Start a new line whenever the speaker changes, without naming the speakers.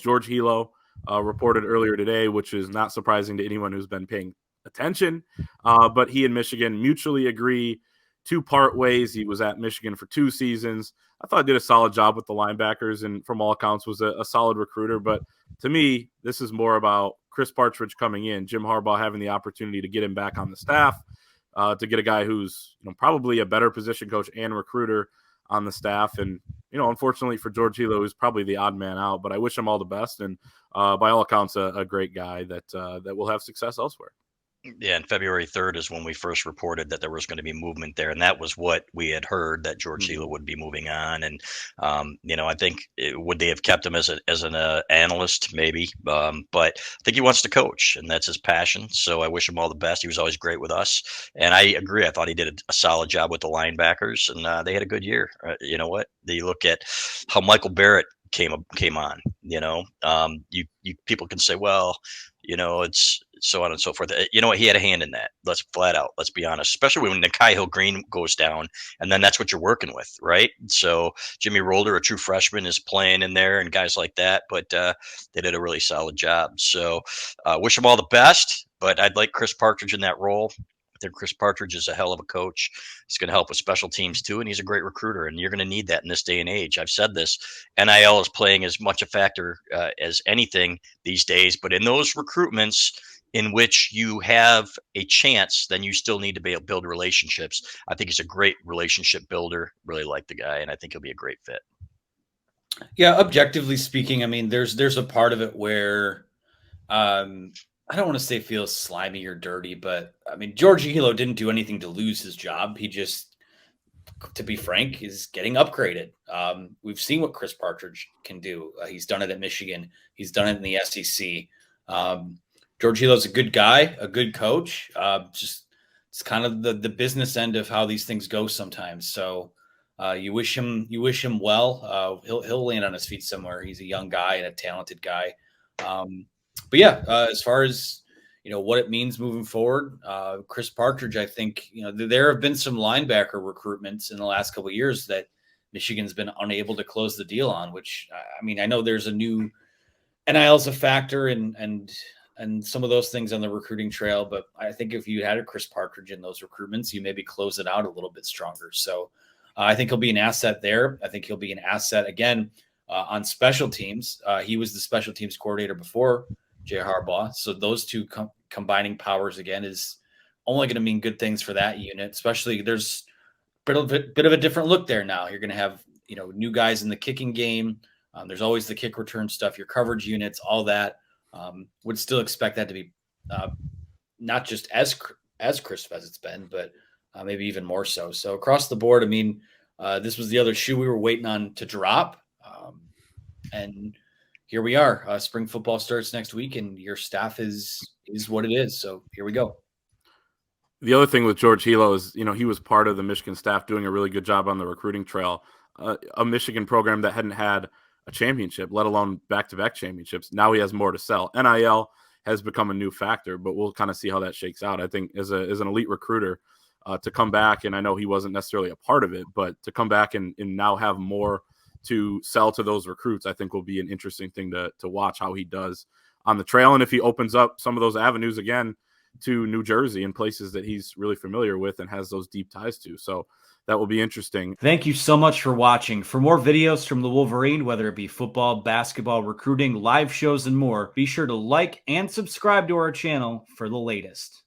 George Helow reported earlier today, which is not surprising to anyone who's been paying attention. But he and Michigan mutually agree to part ways. He was at Michigan for 2 seasons. I thought did a solid job with the linebackers and from all accounts was a solid recruiter. But to me, this is more about Chris Partridge coming in, Jim Harbaugh having the opportunity to get him back on the staff, to get a guy who's probably a better position coach and recruiter on the staff. And, unfortunately for George Helow, who's probably the odd man out, but I wish him all the best. And by all accounts, a great guy that will have success elsewhere.
Yeah, and February 3rd is when we first reported that there was going to be movement there, and that was what we had heard, that George Helow would be moving on. And I think would they have kept him as an analyst, maybe, but I think he wants to coach, and that's his passion. So I wish him all the best. He was always great with us, and I agree. I thought he did a solid job with the linebackers, and they had a good year. You know what? You look at how Michael Barrett came on. You people can say, well, it's so on and so forth. You know what? He had a hand in that. Let's be honest, especially when Nikhil Green goes down, and then that's what you're working with, right? So Jimmy Rolder, a true freshman, is playing in there, and guys like that, but they did a really solid job. So wish them all the best, but I'd like Chris Partridge in that role. I think Chris Partridge is a hell of a coach. He's going to help with special teams too, and he's a great recruiter. And you're going to need that in this day and age. I've said this: NIL is playing as much a factor as anything these days. But in those recruitments in which you have a chance, then you still need to be able to build relationships. I think he's a great relationship builder. Really like the guy, and I think he'll be a great fit.
Yeah, objectively speaking, I mean, there's a part of it where I don't want to say feels slimy or dirty, but I mean, George Helow didn't do anything to lose his job. He just, to be frank, is getting upgraded. We've seen what Chris Partridge can do. He's done it at Michigan. He's done it in the SEC. George Helow's a good guy, a good coach. Just it's kind of the business end of how these things go sometimes. So you wish him well. He'll land on his feet somewhere. He's a young guy and a talented guy. But yeah, as far as what it means moving forward, Chris Partridge, I think there have been some linebacker recruitments in the last couple of years that Michigan's been unable to close the deal on. Which I mean, I know there's a new NIL's a factor and some of those things on the recruiting trail, but I think if you had a Chris Partridge in those recruitments, you maybe close it out a little bit stronger. So I think he'll be an asset there. I think he'll be an asset again on special teams. He was the special teams coordinator before Jay Harbaugh. So those two combining powers again is only going to mean good things for that unit, especially there's a bit of a different look there now. You're going to have, new guys in the kicking game. There's always the kick return stuff, your coverage units, all that. Would still expect that to be not just as crisp as it's been, but maybe even more so. So across the board, I mean, this was the other shoe we were waiting on to drop. And here we are. Spring football starts next week, and your staff is what it is. So here we go.
The other thing with George Helow is, he was part of the Michigan staff doing a really good job on the recruiting trail. A Michigan program that hadn't had a championship, let alone back-to-back championships. Now he has more to sell. NIL has become a new factor, but we'll kind of see how that shakes out. I think as an elite recruiter to come back, and I know he wasn't necessarily a part of it, but to come back and now have more to sell to those recruits, I think will be an interesting thing to watch how he does on the trail. And if he opens up some of those avenues again to New Jersey and places that he's really familiar with and has those deep ties to. So that will be interesting.
Thank you so much for watching. For more videos from the Wolverine, whether it be football, basketball, recruiting, live shows, and more, be sure to like and subscribe to our channel for the latest.